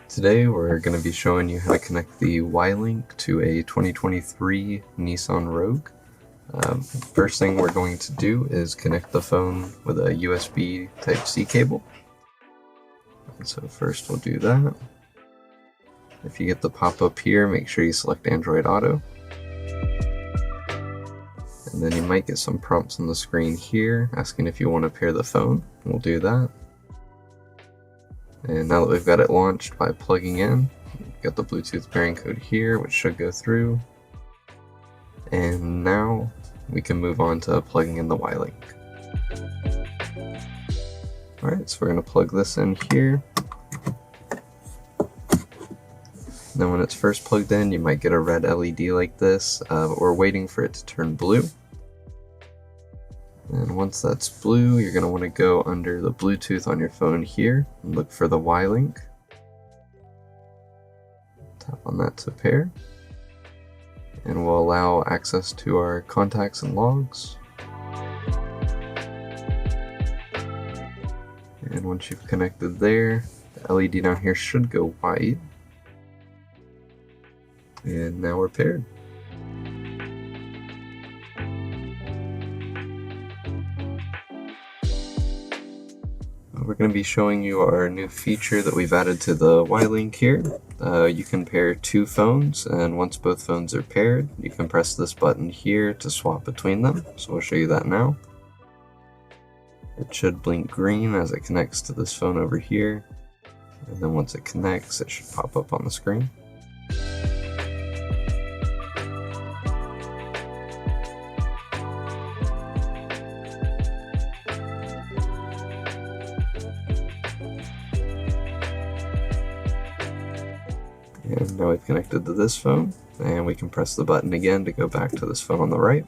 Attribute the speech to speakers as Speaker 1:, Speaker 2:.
Speaker 1: Today we're going to be showing you how to connect the WiLinq to a 2023 Nissan Rogue. First thing we're going to do is connect the phone with a USB Type-C cable. And so first we'll do that. If you get the pop-up here, make sure you select Android Auto. And then you might get some prompts on the screen here asking if you want to pair the phone. We'll do that. And now that we've got it launched by plugging in, we've got the Bluetooth pairing code here, which should go through. And now we can move on to plugging in the WiLinq. Alright, so we're going to plug this in here. Then when it's first plugged in, you might get a red LED like this, but we're waiting for it to turn blue. And once that's blue, you're going to want to go under the Bluetooth on your phone here and look for the WiLinq. Tap on that to pair. And we'll allow access to our contacts and logs. And once you've connected there, the LED down here should go white. And now we're paired. We're going to be showing you our new feature that we've added to the WiLinq here. You can pair two phones, and once both phones are paired, you can press this button here to swap between them. So we'll show you that now. It should blink green as it connects to this phone over here. And then once it connects, it should pop up on the screen. And now we've connected to this phone, and we can press the button again to go back to this phone on the right.